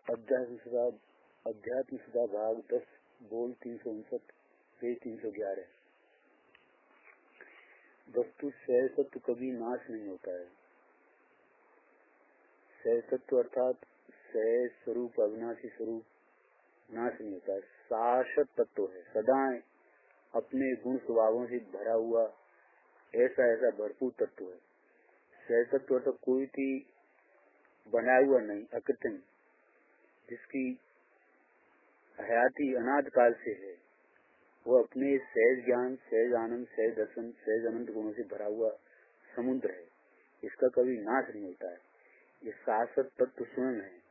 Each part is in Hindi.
अध्यात्म सुधा भाग 10 बोल 359 पेज 311। वस्तु सह सत्व कभी नाश नहीं होता है। सह सत्व अर्थात सह स्वरूप अविनाशी स्वरूप नाश नहीं होता है। शाश्वत तत्व है, सदा अपने गुण स्वभावों से भरा हुआ ऐसा भरपूर तत्व है। सह तत्व अर्थात कोई भी बनाया हुआ नहीं, अकृत्रिम, जिसकी हयाती अनाद काल से है। वो अपने सहज ज्ञान, सहज आनंद, सहज दर्शन, सहज अनंत गुणों से भरा हुआ समुद्र है। इसका कभी नाश नहीं होता है। ये शाश्वत तत्व स्वयं है,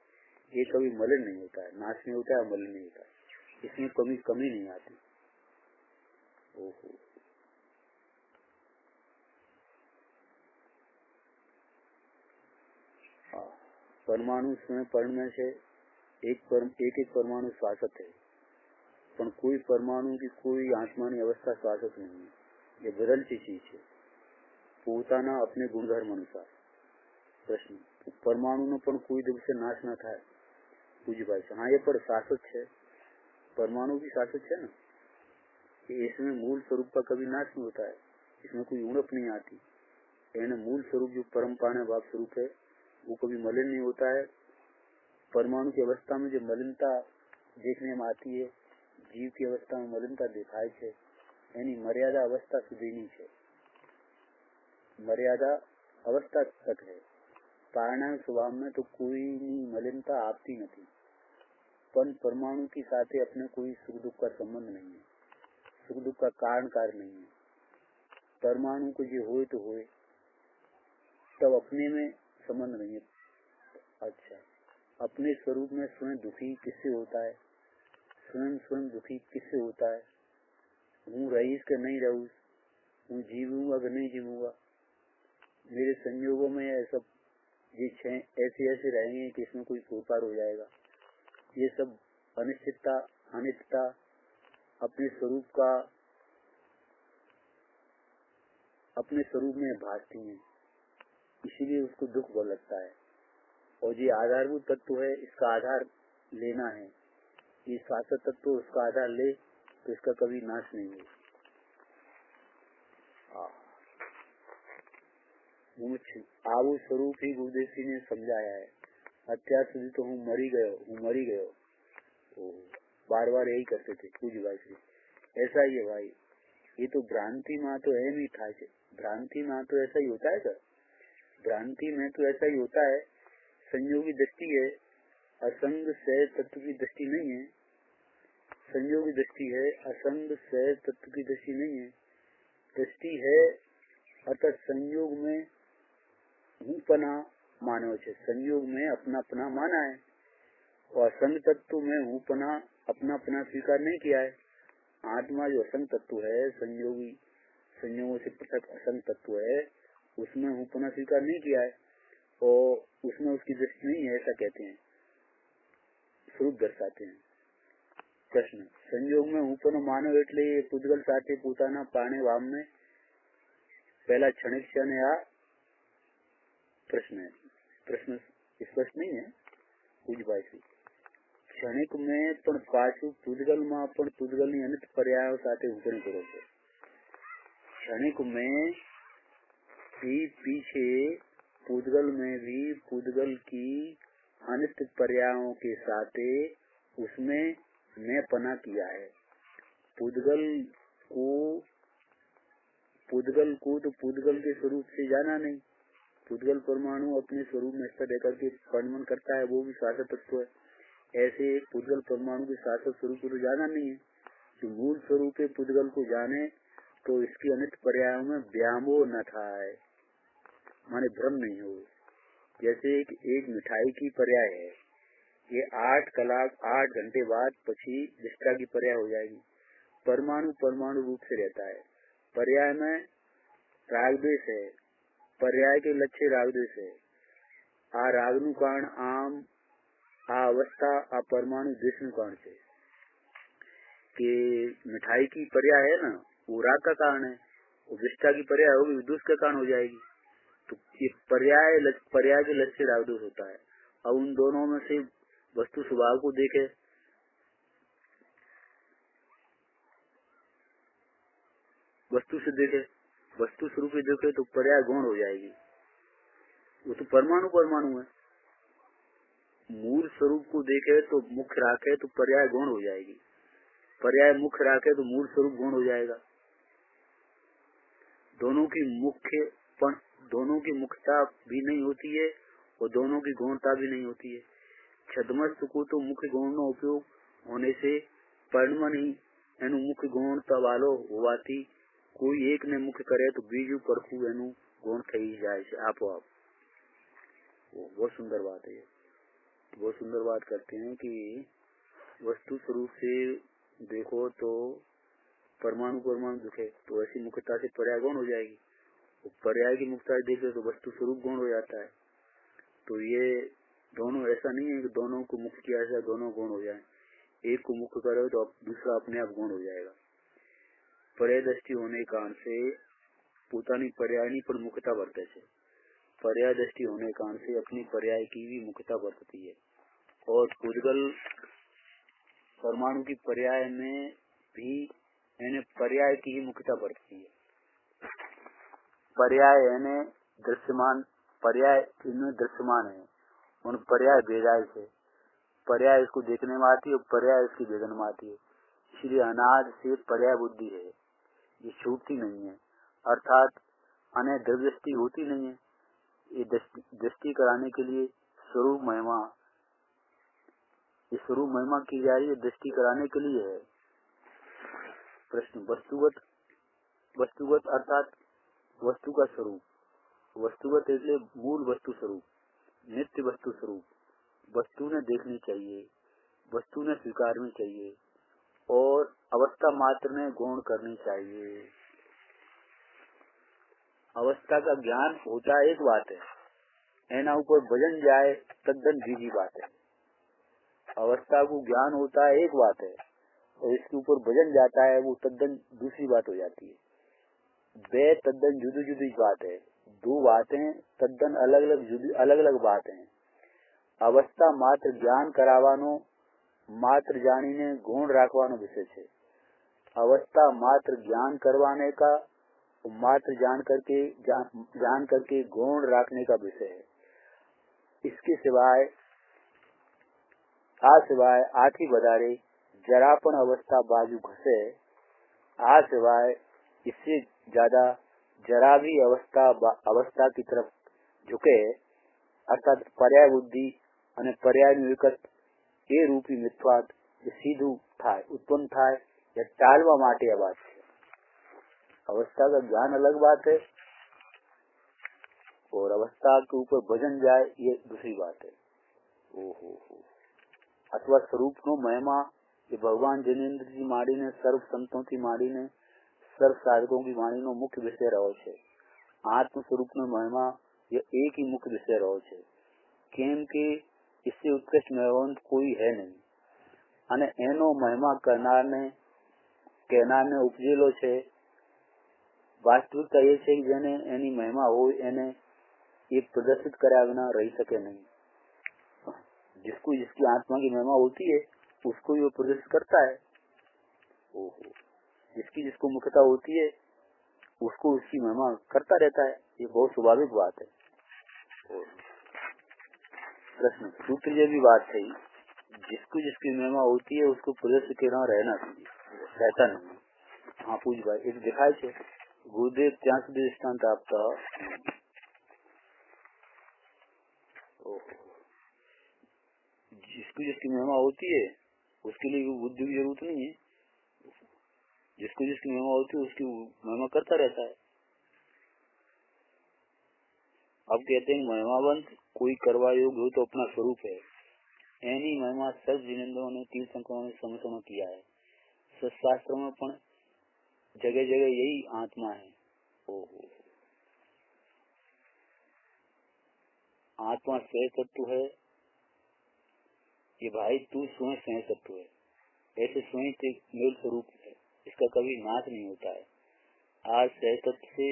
ये कभी मलिन नहीं होता है, नाश नहीं होता है, मलिन नहीं होता है। इसमें कमी नहीं आती। ओहो, परमाणु स्वयं पढ़ने से एक परमाणु शाश्वत है, पर कोई परमाणु की कोई आत्मानी अवस्था शाश्वत नहीं है। ये बदलती चीज है, पोताना अपने गुणधर्म अनुसार। प्रश्न, परमाणु में पण कोई दिवस से नाश न था। पूज्य भाई से हाँ, ये पर शाश्वत है, परमाणु भी शाश्वत है ना। इसमें मूल स्वरूप का कभी नाश नहीं होता है, इसमें कोई उणप नहीं आती। मूल स्वरूप जो परम पाने भाव स्वरूप है वो कभी मलिन नहीं होता है। परमाणु की अवस्था में जो मलिनता देखने में आती है, जीव की अवस्था में मलिनता दिखाई है, यानी मर्यादा अवस्था सुधी नहीं है, मर्यादा अवस्था तक है। पारणा स्वभाव में तो कोई मलिनता आती नहीं, पर परमाणु की साथे अपने कोई सुख दुख का संबंध नहीं है, सुख दुख का कारण कार्य नहीं है। परमाणु को जो होए तो होए, तब अपने में संबंध नहीं है। अच्छा, अपने स्वरूप में स्वयं दुखी किससे होता है? स्वयं दुखी किससे होता है? हूँ रईस के नहीं रहूँ, हूँ जीवूंगा कि नहीं जीवूंगा, मेरे संयोगों में ये सब ये ऐसे रहेंगे कि इसमें कोई पार हो जाएगा। ये सब अनिश्चितता, अनित्यता अपने स्वरूप में भासती है, इसीलिए उसको दुख बहुत लगता है। और ये आधारभूत तत्व है, इसका आधार लेना है। ये शाश्वत तत्व उसका आधार ले तो इसका कभी नाश नहीं है। आवो स्वरूप ही गुरुदेव जी ने समझाया है। अत्यार સુધી तो हूँ मरी गयो। बार बार यही करते थे पूज्य भाई श्री। ऐसा ही है भाई, ये तो भ्रांति में तो एम ही था। भ्रांति में तो ऐसा ही होता है सर, भ्रांति में तो ऐसा ही होता है। संयोगी दृष्टि है, असंग सह तत्व की दृष्टि नहीं है। संयोगी दृष्टि है, असंग सह तत्व की दृष्टि नहीं है। दृष्टि है अर्थात संयोग में हूँपना मानव है, संयोग में अपना माना है, और असंग तत्व में हूँपना अपना स्वीकार नहीं किया है। आत्मा जो असंग तत्व है, संयोगों से पृथक असंग तत्व है, उसमें हूँपना स्वीकार नहीं किया है और उसमें उसकी दृष्टि नहीं है, ऐसा कहते हैं, स्वरूप दर्शाते हैं। प्रश्न, संयोग में हूँपनो मानव એટલે पुद्गल સાથે પોતાના પાણે વામ में पहला क्षणिक क्षण या प्रश्न है। प्रश्न स्पष्ट नहीं है पूज्य भाई श्री। क्षणिक में पण पाछू पुद्गल में पण पुद्गलनी अनित पर्यायो સાથે ઊપણી કરો છો। क्षणिक में भी पीछे पुद्गल में भी पुद्गल की अनित पर्यायों के साथ उसमें मैं पना किया है। पुद्गल को तो पुद्गल के स्वरूप से जाना नहीं। पुद्गल परमाणु अपने स्वरूप में स्थिर रहकर के परिणमन करता है, वो भी शाश्वत तत्व है। ऐसे एक पुद्गल परमाणु के शाश्वत स्वरूप को तो जाना नहीं है। जो मूल स्वरूप है पुद्गल को जाने तो इसकी अनित पर्यायों में व्यामोह न था, माने भ्रम नहीं हो। जैसे एक मिठाई की पर्याय है, ये 8 घंटे बाद पछी निष्ठा की पर्याय हो जाएगी। परमाणु रूप से रहता है। पर्याय में रागद्वेष है, पर्याय के लक्ष्य रागद्वेष है। आ रागनु कारण आम आ अवस्था आ परमाणु द्वेष नु कारण है कि मिठाई की पर्याय है ना, वो राग का कारण है, वो विष्ठा की पर्याय होगी द्वेष का कारण हो जाएगी। तो ये पर्याय के लक्ष्य रागद्वेष होता है। अब उन दोनों में से वस्तु स्वभाव को देखे, वस्तु से देखे, वस्तु स्वरूप से देखे तो पर्याय गौण हो जाएगी। वो तो परमाणु परमाणु है। मूल स्वरूप को देखे तो मुख्य राखे तो पर्याय गौण हो जाएगी, पर्याय मुख्य राखे तो मूल स्वरूप गौण हो जाएगा। दोनों की मुख्यता भी नहीं होती है और दोनों की गौणता भी नहीं होती है। छद्मस्तु को तो मुख्य गौण नो उपयोग होने से परिणमन ही एनु मुख्य गौणता वालो होवाती, कोई एक ने मुख्य करे तो बीजू परखू एनु गौण थई जाए से आपो आप। बहुत सुंदर बात है, बहुत सुंदर बात करते हैं कि वस्तु स्वरूप से देखो तो परमाणु परमाणु दिखे तो ऐसी मुख्यता से पर्याय गौण हो जाएगी, पर्याय की मुख्यता देखे तो वस्तु स्वरूप गौण हो जाता है। तो ये दोनों ऐसा नहीं है कि दोनों को मुख्य किया जाए दोनों गौण हो जाए, एक को मुख्य करो तो दूसरा अपने आप गौण हो जाएगा। पर्याय दृष्टि होने के कारण से पोतानी पर्यायनी पर मुख्यता वर्ते है, पर्याय दृष्टि होने के कारण से अपनी पर्याय की भी मुख्यता बरतती है। और पूर्वल परमाणु की पर्याय में भी यानी पर्याय की ही मुख्यता बरतती है। पर्याय यानी दृश्यमान, पर्याय इनमें दृश्यमान है, उन पर्याय भेदाय से पर्याय इसको देखने में आती है और पर्याय इसकी वेदन में आती है। इसलिए अनाद से पर्याय बुद्धि है, ये छूटती नहीं है, अर्थात अन्य दृष्टि होती नहीं है। ये दृष्टि कराने के लिए स्वरूप महिमा, ये स्वरूप महिमा की जा रही है, दृष्टि कराने के लिए है। प्रश्न वस्तुगत, वस्तुगत अर्थात वस्तु का स्वरूप, वस्तुगत इसलिए मूल वस्तु स्वरूप, नित्य वस्तु स्वरूप, वस्तु ने देखनी चाहिए, वस्तु ने स्वीकारनी चाहिए और अवस्था मात्र ने गौण करनी चाहिए। अवस्था का ज्ञान होता एक बात है, एना ऊपर भजन जाए तद्दन बीजी बात है। अवस्था को ज्ञान होता है एक बात है और इसके ऊपर भजन जाता है वो तद्दन दूसरी बात हो जाती है। वे तद्दन जुदी जुदी बात है, दो बातें तद्दन अलग अलग बात है। अवस्था मात्र ज्ञान करावानो, मात्र जानीने गुण राखवानो विषय है। अवस्था मात्र ज्ञान करवाने का, मात्र जान करके गुण रखने का विषय है। इसके सिवाय आठी बदारे जरापन अवस्था बाजू घसे, सिवाय इससे ज्यादा जरा भी अवस्था की तरफ झुके, अर्थात पर्याय बुद्धि અને પર્યાયનું વિકટ એ રૂપી મિથ્વાત સીધું થાય, उत्पन्न થાય या टालवा માટે આ बात है। अवस्था का ज्ञान अलग बात है और अवस्था के ऊपर भजन जाए ये दूसरी बात है। ओहो अथवा स्वरूप नो महिमा ये भगवान जिनेन्द्र जी माड़ी ने, सर्व संतों की माड़ी ने, सर्व साधकों की वाणी नो मुख्य विषय रहो छे। आत्म स्वरूप नो महिमा ये एक ही मुख्य विषय रहो छे, केम के इससे उत्कृष्ट मेहवंत कोई है नहीं અને એનો મહિમા કહેનારને ઉપજેલો છે। વાસ્તવિકતા એ છે કે જેને એની મહિમા હોય એને એ પ્રદર્શિત કર્યા વિના रही सके नहीं। जिसको जिसकी आत्मा की महिमा होती है उसको ही वो प्रदर्शित करता है। ओहो जिसकी जिसको मुख्यता होती है उसको उसकी महिमा करता रहता है, ये बहुत स्वाभाविक बात है। प्रश्न सूत्र ये भी बात है, जिसको जिसकी महिमा होती है उसको प्रदर्शित करना रहना चाहिए, रहता नहीं। हाँ पूछ भाई एक दिखाए छे गुरुदेव ત્યાં સુધી दृष्टांत आपका। जिसको जिसकी महिमा होती है उसके लिए बुद्धि की जरूरत नहीं है, जिसको जिसकी महिमा होती है उसकी महिमा करता रहता है। अब कहते हैं महिमावंत कोई करवा योग्य हो तो अपना स्वरूप है, एनी महिमा सर्व जिनेन्द्रों ने तीर्थंकरों ने समझना किया है। शास्त्रों में पण जगह जगह यही आत्मा है। ओहो आत्मा स्वयं तत्व है, ये भाई तू स्वयं स्वयं तत्व है, ऐसे स्वयं के मूल स्वरूप है, इसका कभी नाश नहीं होता है। आज स्वयं तत्व से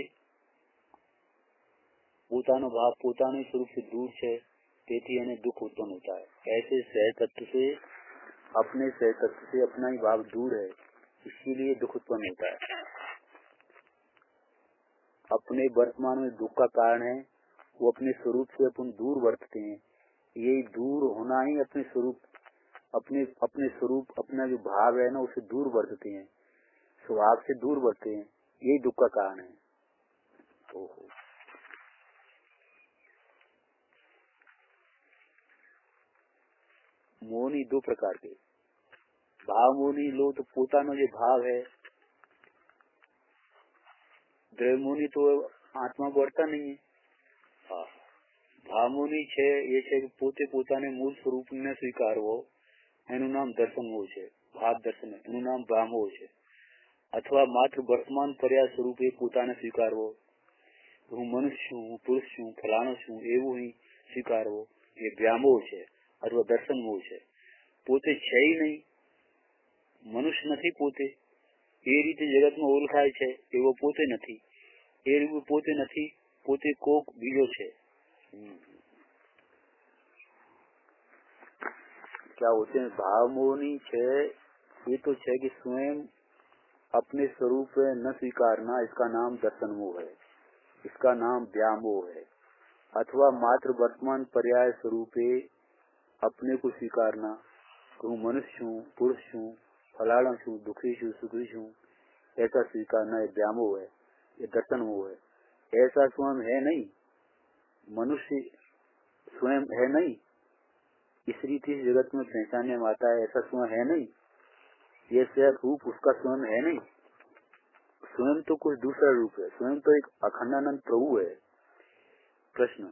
પોતાનો ભાવ પોતાના સ્વરૂપ से दूर છે તેથી એને दुख उत्पन्न होता है। ऐसे सह तत्व से अपने सह तत्व से अपना ही भाव दूर है, इसीलिए दुख उत्पन्न होता है। अपने वर्तमान में दुख का कारण है वो अपने स्वरूप से अपन दूर वर्तते हैं। यही दूर होना ही अपने स्वरूप अपने स्वरूप अपना जो भाव है ना उसे दूर वर्तते हैं, स्वभाव से दूर बढ़ते हैं, यही दुख का कारण है। ओहो। मोहनी दो प्रकार के भाव मोहनी लो तो પોતાનો જે ભાવ है, દ્રવ્ય મોહની તો આત્મા बढ़ता नहीं है। हाँ, ભાવ મોહની છે એ છે કે પોતે પોતાને મૂળ સ્વરૂપને સ્વીકારવો, એનું નામ દર્શન મોહ છે। ભાવ દર્શન એનું નામ ભ્રામોહ છે। અથવા માત્ર વર્તમાન પર્યાય સ્વરૂપે પોતાને સ્વીકારવો, હું મનુષ્ય છું, હું પુરુષ છું, ફલાણો છું એવું ही સ્વીકારવો, એ વ્યામોહ છે અથવા દર્શન મોહ છે। પોતે છે ही नहीं, મનુષ્ય નથી પોતે, એ રીતે જગતમાં ઓળખાય છે એવો પોતે નથી, એ રીતે પોતે નથી, પોતે કોક બીજો છે। क्या होते हैं भाव मोहनी है, ये तो है कि स्वयं अपने स्वरूप न स्वीकारना, इसका नाम दर्शन मोह है, इसका नाम व्यामोह है। अथवा मात्र वर्तमान पर्याय स्वरूपे अपने को स्वीकारना, हूँ मनुष्य हूँ, पुरुष हूँ, फलाना हूँ, दुखी हूँ, सुखी हूँ, ऐसा स्वीकारना ये व्यामोह है, ये दर्शन मोह है। ऐसा स्वयं है नहीं, मनुष्य स्वयं है नहीं, इस रीति जगत में पहचानने में आता है, ऐसा स्वयं है नहीं, ये सिर्फ रूप उसका स्वयं है नहीं, स्वयं तो कुछ दूसरा रूप है, स्वयं तो एक अखंडानंद प्रभु है। प्रश्न,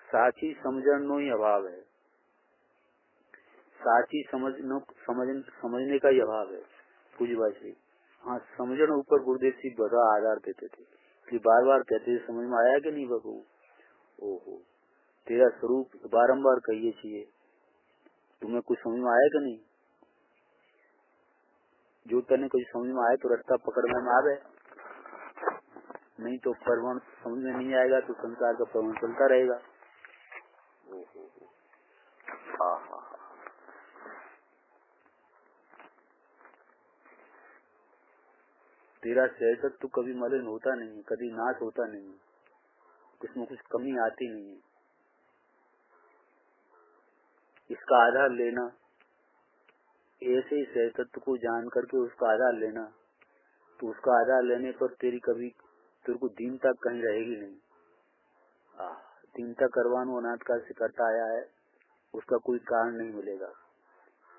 साची समझनो ही अभाव है, साची समझने का ही अभाव है। पूज्य भाई श्री, हाँ समझन ऊपर गुरुदेव जी बड़ा आधार देते थे कि बार बार कहते थे समझ में आया कि नहीं बबू, ओहो तेरा स्वरूप बारंबार कहिए चाहिए, तुम्हें कुछ समझ में आया कि नहीं? जो तने कुछ समझ में आए तो रास्ता पकड़ने में आवे, नहीं तो परवण समझ में नहीं आएगा तो संसार का परवण चलता रहेगा। तेरा सहजत्व तो कभी मलिन होता नहीं है, कभी नाश होता नहीं है, इसमें कुछ कमी आती नहीं है। इसका आधार लेना, ऐसे ही सहजत्व को जान करके उसका आधार लेना, तो उसका आधार लेने पर तेरी को दीनता कहीं रहेगी नहीं। दीनता करवानो अनाथकाल से करता आया है, उसका कोई कारण नहीं मिलेगा।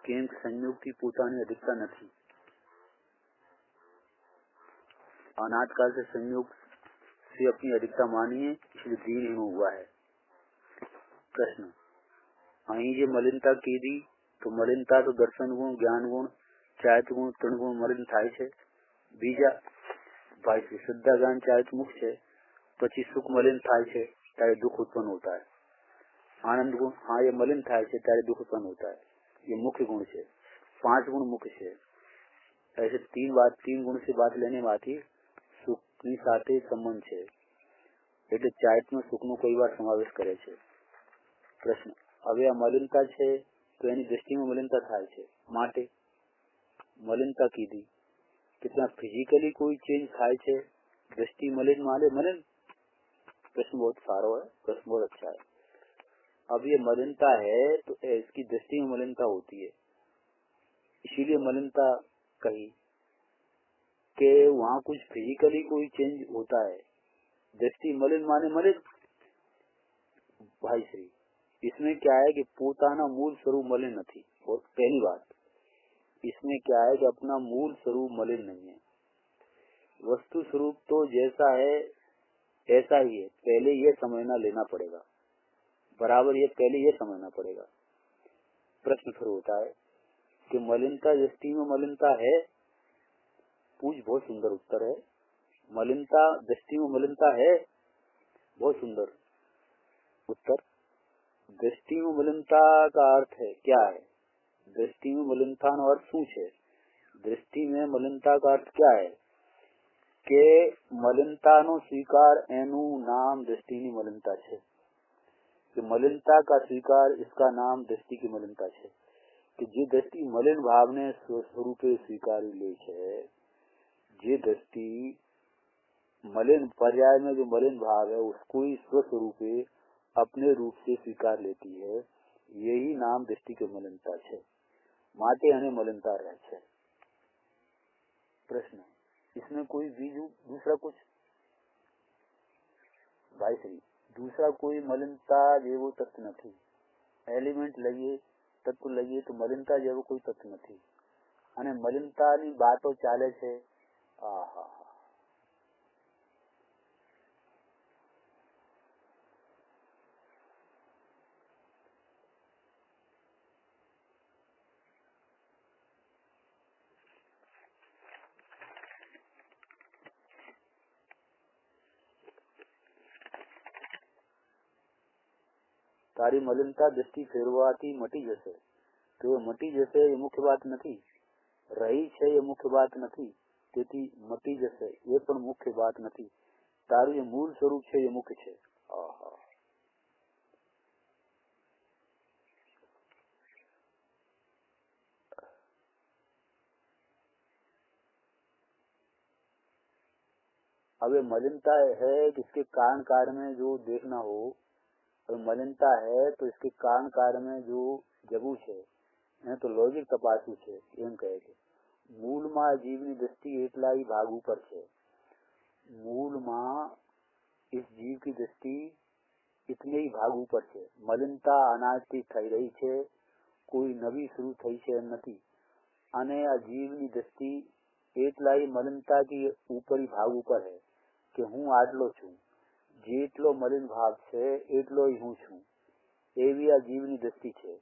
केम संयोग की पोतानी अधिकता नहीं, अनाथकाल से संयोग से अपनी अधिकता मानी है, इसलिए दीन ही हुआ है। प्रश्न, અહીં જે મલિનતા કીધી તો મલિનતા તો દર્શન ગુણ, જ્ઞાન ગુણ, ચારિત્ર ગુણ, ત્રણ ગુણ મલિન થાય છે। બીજા ભાઈ શ્રદ્ધા જ્ઞાન ચારિત્ર મુખ છે, પછી સુખ મલિન થાય છે ત્યારે दुख उत्पन्न होता है। आनंद गुण, हाँ ये मलिन થાય છે ત્યારે दुख उत्पन्न होता है, ये मुख्य गुण છે। 5 गुण मुख्य છે। ऐसे 3 गुण से बात लेने में आती, सुख की साथे संबंध છે એટલે ચારિત્ર में सुख નો कई बार समावेश करे છે। प्रश्न, હવે આ મલિનતા છે તો એની દ્રષ્ટિમાં મલિનતા થાય છે, માટે મલિનતા કીધી, कितना फिजिकली कोई चेंज થાય છે, दृष्टि मलिन माने मलिन? प्रश्न बहुत सारा है, प्रश्न बहुत अच्छा है। अब ये मलिनता है तो इसकी दृष्टि में मलिनता होती है, इसीलिए मलिनता कही कि वहाँ कुछ फिजिकली कोई चेंज होता है। दृष्टि मलिन माने मलिन? भाई श्री, इसमें क्या है कि पोताना मूल स्वरूप मलिन नहीं। और पहली बात, इसमें क्या है कि अपना मूल स्वरूप मलिन नहीं है, वस्तु स्वरूप तो जैसा है ऐसा ही है। पहले ये समझना लेना पड़ेगा, बराबर ये पहले ये समझना पड़ेगा। प्रश्न फिर होता है कि मलिनता दृष्टि में मलिनता है? पूछ, बहुत सुंदर उत्तर है। मलिनता दृष्टि में मलिनता है, बहुत सुंदर उत्तर। दृष्टि में मलिनता का अर्थ है क्या है? दृष्टि में मलिनता नो अर्थ શું છે? दृष्टि में मलिनता का अर्थ क्या है કે મલિનતા નો સ્વીકાર એનું નામ दृष्टि ની મલિનતા છે। कि मलिनता का स्वीकार, इसका नाम दृष्टि की मलिनता है। कि जे दृष्टि मलिन भाव ने स्वरूपे स्वीकारी ले है, जे दृष्टि मलिन पर्याय में जो मलिन भाव है उसको ही स्वस्वरूपे अपने रूप से स्वीकार लेती है, यही नाम दृष्टि की मलिनता है। माटे हने मलिनता रहे है। प्रश्न, इसमें कोई बीजू दूसरा कुछ भाई श्री दूसरा कोई मलिनता जेवो तत्व नहीं, एलिमेंट लगे तत्व लगे तो मलिनता जेवो कोई तत्व नहीं। અને મલિનતાની બાતો ચાલે છે। આહા, તારી મલિનતા દૃષ્ટિ ફેરવાથી મટી જશે તો મટી જશે એ મુખ્ય વાત નથી, રહી છે એ મુખ્ય વાત નથી, તેથી મટી જશે એ પણ મુખ્ય વાત નથી। તારું એ મૂળ સ્વરૂપ છે એ મુખ્ય છે। આહા, अब ये मलिनता है कि इसके कारण कार्य में जो देखना हो, और मलिनता है तो इसके कारण कार्य में जो जगू है तो लॉजिक तपासू है। एम कहे के मूल मां जीवनी दृष्टि एटला ही भाग ऊपर है। मूल मां इस जीव की दृष्टि इतने ही भाग ऊपर है। मलिनता अनाजથી થઈ રહી છે, કોઈ નવી શરૂ થઈ છે નથી। અને આ જીવની દૃષ્ટિ એટલા ही મલિનતા की ऊपर ही भाग ऊपर है कि હું આટલો છું, જેટલો મલિન ભાવ છે એટલો જ હું છું, એવી આ જીવની દૃષ્ટિ છે।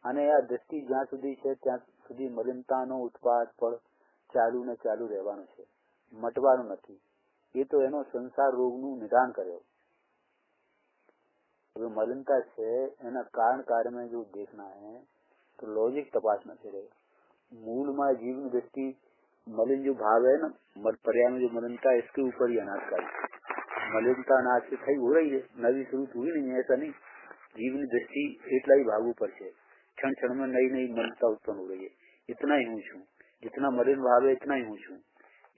અને આ દૃષ્ટિ જ્યાં સુધી છે ત્યાં સુધી મલિનતાનો ઉત્પાદ પણ ચાલુ ને ચાલુ રહેવાનો છે, મટવાનું નથી। એ તો એનો સંસાર રોગનું નિદાન કર્યો। હવે મલિનતા છે એના કારણ कार्य में जो देखना है तो लॉजिक तपासना चाहिए। मूल में जीवन दृष्टि मलिन जो भाव है ना, पर्याय में जो मलिनता है इसके ऊपर ही अनाज का मलिनता अनाज से सही हो रही है, नवी शुरू हुई नहीं है, ऐसा नहीं। जीवन दृष्टि એટલા ही भाग ऊपर છે, क्षण क्षण में नई नई मलिनता उत्पन्न हो रही है। इतना ही हूँ छू, जितना मलिन भाव है इतना ही हूँ छू,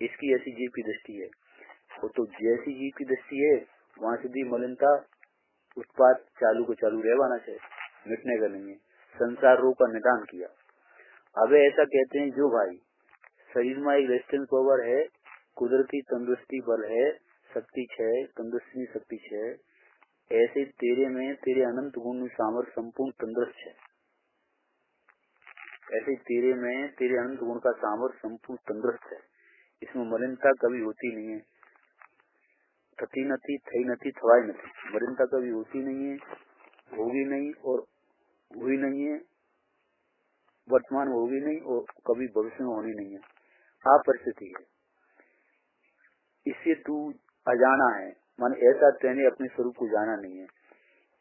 इसकी ऐसी जीव की दृष्टि है। वो तो जैसी जीव की दृष्टि है वहाँ સુધી मलिनता उत्पाद चालू को चालू रहवाना है, मिटने का नहीं है। संसार रोग का निदान किया। अब ऐसा कहते हैं जो भाई शरीर में एक रेजिस्टेंस पावर है, कुदरती तंदुरुस्ती बल है, शक्ति है, तंदुरुस्ती शक्ति है, ऐसे तेरे में तेरे अनंत गुण सामर्थ्य संपूर्ण तंदुरुस्त है। ऐसे तेरे में तेरे अनंत गुण का सामर्थ्य संपूर्ण तंदुरुस्त है। इसमें मलिनता कभी होती नहीं है, थती नहीं, थई नहीं, थवाई नहीं। मलिनता कभी होती नहीं है, होगी नहीं और हुई नहीं है, वर्तमान में होगी नहीं और कभी भविष्य में होनी नहीं है। आप परिस्थिति है, इससे तू अजाना है, मन ऐसा तेने अपने स्वरूप को जाना नहीं है।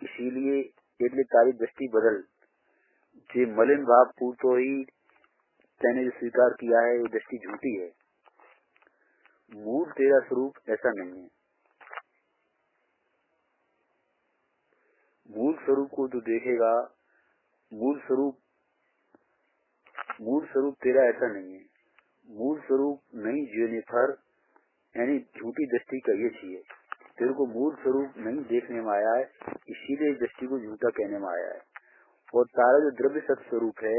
इसीलिए એટલે તારી दृष्टि बदल। जे मलिन भाव पूर्तो ही तेने जो स्वीकार किया है वो दृष्टि झूठी है। मूल तेरा स्वरूप ऐसा नहीं है। मूल स्वरूप को तू देखेगा, मूल स्वरूप तेरा ऐसा नहीं है। मूल स्वरूप नहीं जीने पर यानी झूठी दृष्टि कहिए चाहिए। तेरे को मूल स्वरूप नहीं देखने में आया है, इसीलिए दृष्टि को झूठा कहने में आया है। और तारा जो द्रव्य सत्य स्वरूप है,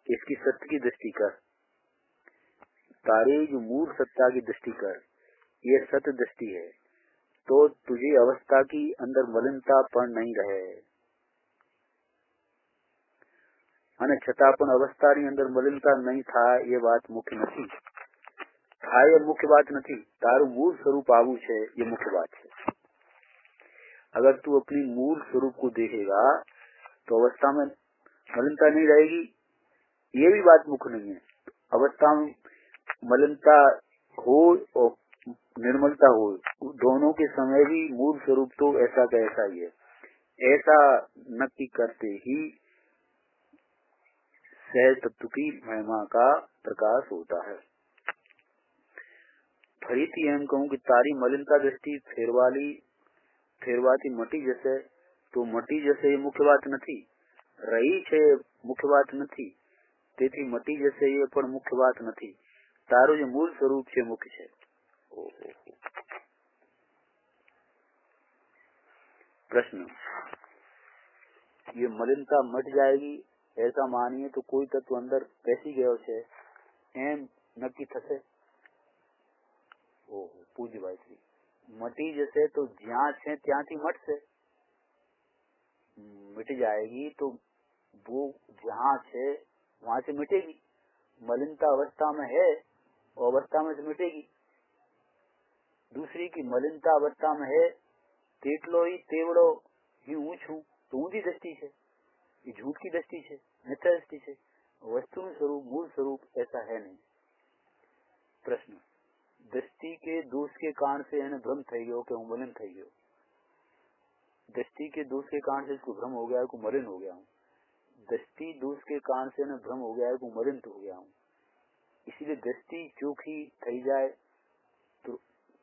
इसकी सत्य की दृष्टि कर, तारे जो मूल सत्ता की दृष्टि कर, ये सत्य दृष्टि है, तो तुझे अवस्था की अंदर मलिनता पण नहीं रहे। અને છતાં પણ અવસ્થાની અંદર મલિનતા નહીં થાય એ વાત મુખ્ય નથી। થાય એ મુખ્ય વાત નથી, તારું મૂળ સ્વરૂપ આવું છે ये मुख्य बात है। अगर तू अपनी मूल स्वरूप को देखेगा तो अवस्था में मलिनता नहीं रहेगी, ये भी बात मुख्य नहीं है। अवस्था में मलिनता हो और निर्मलता हो, दोनों के समय भी मूल स्वरूप तो ऐसा का ऐसा ही है। ऐसा नक्की करते ही सहज तत्व की महिमा का प्रकाश होता है। फरीथी एम कहूँ कि तारी मलिनता दृष्टि फेरवाती मटी जैसे તો મટી જશે એ મુખ્ય વાત નથી, રહી છે એ મુખ્ય વાત નથી, તેથી મટી જશે એ પણ મુખ્ય વાત નથી. તારું જે મૂળ સ્વરૂપ છે મુખ્ય છે. प्रश्न, ये मलिनता मट जाएगी ऐसा मानिए तो कोई तत्व अंदर બેસી ગયો છે એમ નક્કી થશે? ઓહો, પૂજ્યભાઈ શ્રી, મટી જશે તો જ્યાં છે ત્યાંથી મટશે. मिट जाएगी तो वो जहाँ है वहाँ से मिटेगी. मलिनता अवस्था में है और अवस्था में से मिटेगी. दूसरी की मलिनता अवस्था में है, तेटलो ही तेवड़ो ही હું છું તો ઊંધી દ્રષ્ટિ છે, ये झूठ की दृष्टि है, मिथ्या दृष्टि है. वस्तु स्वरूप मूल स्वरूप ऐसा है नहीं. प्रश्न, दृष्टि के दोष के कारण से એને ભ્રમ થઈ ગયો કે હું મલિન થઈ ગયો. दृष्टि के दोष के कारण से इसको भ्रम हो गया है कि मलिन हो गया हूँ. दृष्टि दोष के कारण से इन्हें भ्रम हो गया है कि मलिन हो गया हूँ. इसीलिए दृष्टि चोखी થઈ જાય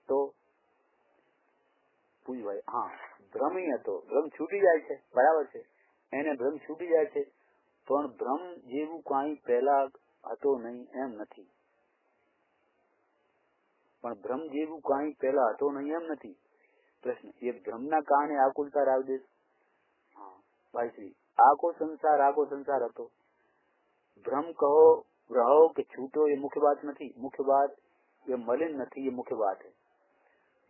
તો પૂછ ભાઈ. हाँ, भ्रम ही હતો, भ्रम छूटी જાય છે, બરાબર છે, એને ભ્રમ છૂટી જાય છે, પણ ભ્રમ જેવું કાંઈ પહેલા હતો નહીં એમ નથી. પણ ભ્રમ જેવું કાંઈ પહેલા હતો નહીં એમ નથી. प्रश्न, ये भ्रमना कारणे आकुलता रावदेश. हाँ भाई श्री, आको संसार હતો. भ्रम कहो रहो कि छूटो ये मुख्य बात नहीं. मुख्य बात ये मलिन नहीं, ये मुख्य बात है.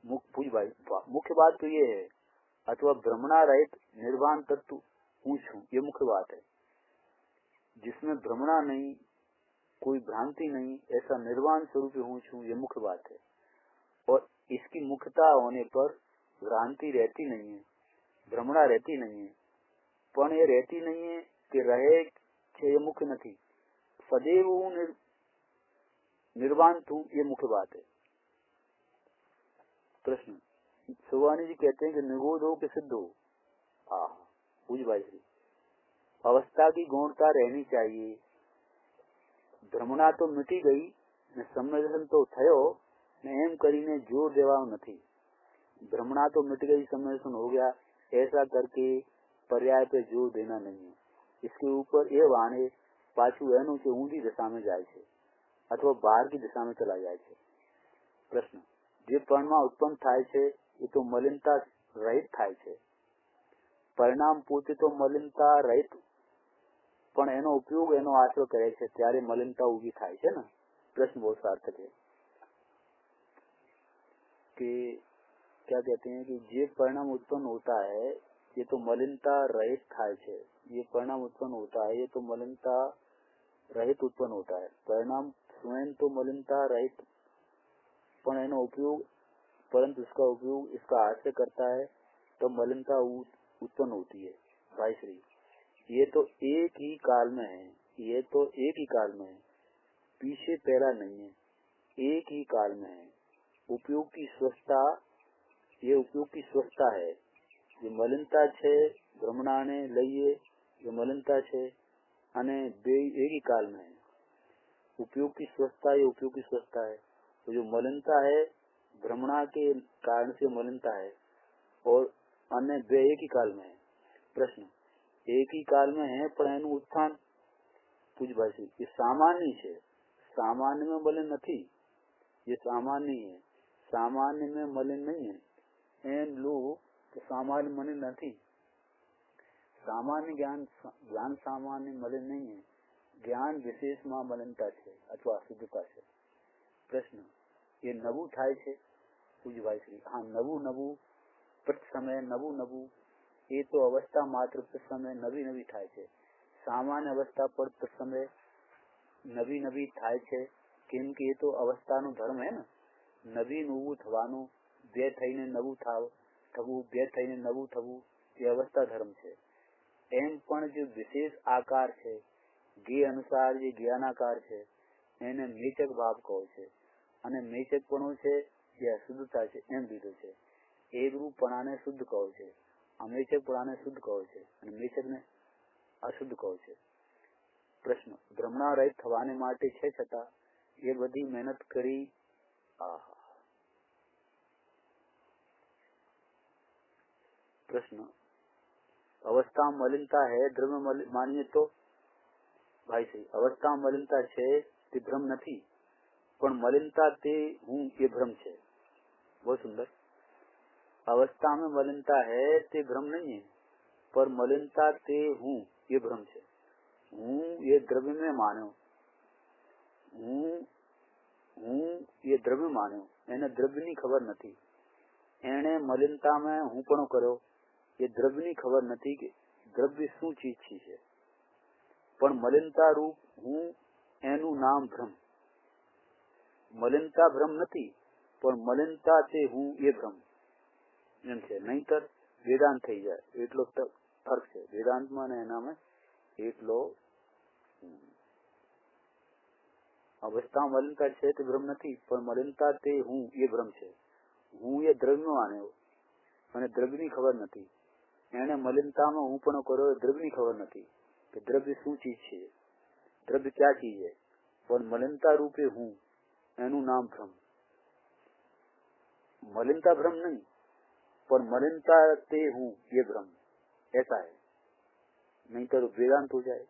पूछ भाई, मुख्य बात तो ये है, अथवा भ्रमणा रहित निर्वाण तत्व हूँ छू, ये मुख्य बात है. जिसमें भ्रमणा नहीं, कोई भ्रांति नहीं, ऐसा निर्वाण स्वरूप हूँ छू, ये मुख्य बात है. और इसकी मुख्यता होने पर भ्रांति रहती नहीं है, भ्रमणा रहती नहीं है. पण ये रहती नहीं है कि रहे छे ये मुख्य नहीं. सदैव निर्वाण तू, ये मुख्य बात है. प्रश्न, सुवानी जी कहते हैं कि निगोद हो कि सिद्ध हो. पूछ भाई श्री, अवस्था की गौणता रहनी चाहिए. भ्रमणा तो मिटी गई ने सम्मेलन तो थयो ने एम करीने जोर देवानो નથી. भ्रमणा तो मिट गई, सम्मेलन हो गया, ऐसा करके पर्याय पे जोर देना नहीं है. इसके ऊपर ये वाणे पाछू एनु के ऊंधी दिशा में जाए छे अथवा बाहर की दिशा में चला जाए छे. प्रश्न, जे परिणाम उत्पन्न थाय छे ये तो मलिनता रहित थाय छे. परिणाम पोते तो मलिनता रहित, पण एनो उपयोग एनो आश्रय करे छे त्यारे मलिनता उभी थाय छे ने. प्रश्न बहुत सार्थक है कि क्या कहते हैं कि जे परिणाम उत्पन्न होता है ये तो मलिनता रहित थाय छे. ये परिणाम उत्पन्न होता है ये तो मलिनता रहित उत्पन्न होता है. परिणाम स्वयं तो मलिनता रहित, पण एनो उपयोग, परंतु इसका उपयोग इसका आश्रय करता है तो मलिनता उत्पन्न होती है. भाई श्री, ये तो एक ही काल में है, ये तो एक ही काल में है, पीछे पहला नहीं है, एक ही काल में है. उपयोग की स्वस्थता, ये उपयोग की स्वस्थता है. ये मलिनता छे भ्रमणाने लईए, ये मलिनता छे अने बे एक ही काल में है. उपयोग की स्वस्थता, ये उपयोग की स्वस्थता है. तो जो मलिनता है भ्रमणा के कारण से मलिनता है और अन्य बे एक ही काल में है. प्रश्न, एक ही काल में है पण एनु उत्थान. पूछ भाई, ये सामान्य है, सामान्य में मलिन नहीं, ये सामान्य है, सामान्य में मलिन नहीं है. एम लो तो सामान्य मलिन नहीं. सामान्य ज्ञान सामान्य मलिन नहीं है, ज्ञान विशेष में मलिनता है अथवा अशुद्धता है. प्रश्न, ये नवु थाय छे. पूछ भाई श्री, हाँ, नवु प्रति समय नवु ये तो अवस्था मात्र प्रति समय नवी थाय छे. सामान्य अवस्था पर प्रति समय नवी थाय छे, केम के ये तो अवस्था नो धर्म है ना. नवीन उभू थवानुं, બે થઈને નવું થવું, બે થઈને નવું થવું, એ અવસ્થા ધર્મ છે. એમ પણ જે વિશેષ આકાર છે, જે અનુસાર જે જ્ઞાનાકાર છે એને મેચક ભાવ કહો છે અને મેચકપણું છે જે અશુદ્ધતા છે એમ લીધું છે. એકરૂપપણાને શુદ્ધ કહો છે, અમેચકપણાને શુદ્ધ કહો છે અને મેચકને અશુદ્ધ કહો છે. પ્રશ્ન, ભ્રમણા રહિત થવાને માટે છે છતાં એ બધી મહેનત કરી. प्रश्न, अवस्था मलिनता है द्रव्य मानिए तो भाई सही अवस्था मलिनता છે તે ભ્રમ નથી પણ મલિનતા તે હું એ ભ્રમ છે। बहुत सुंदर। अवस्था में मलिनता है ते भ्रम नहीं है पर मलिनता ते हूँ ये भ्रम है। हूँ ये द्रव्य में मानो हूँ ये द्रव्य मानो એને દ્રવ્યની ખબર નથી। એણે મલિનતા में હું પણ કર્યો ये દ્રવ્યની ખબર નથી કે દ્રવ્ય શું ચીજ છે પણ મલિનતા રૂપ હું એનું નામ ભ્રમ। મલિનતા ભ્રમ નથી પણ મલિનતા તે હું એ ભ્રમ એમ છે। નહીતર વેદાંત થઈ જાય એટલો ફરક છે વેદાંતમાં ને એનામાં એટલો। અવસ્થા મલિનતા છે તે ભ્રમ નથી પણ મલિનતા તે હું એ ભ્રમ છે। હું એ દ્રવ્ય માન્યો અને દ્રવ્યની ખબર નથી। એને મલિનતામાં હું પણ કર્યો દ્રવ્યની ખબર નથી કે દ્રવ્ય શું ચીજ છે દ્રવ્ય ક્યાં ચીજ है પણ મલિનતા રૂપે હું એનું નામ ભ્રમ। मलिनता भ्रम नहीं पर मलिनता ते हूँ ये भ्रम ऐसा है। नहीं तो वेदांत हो जाए।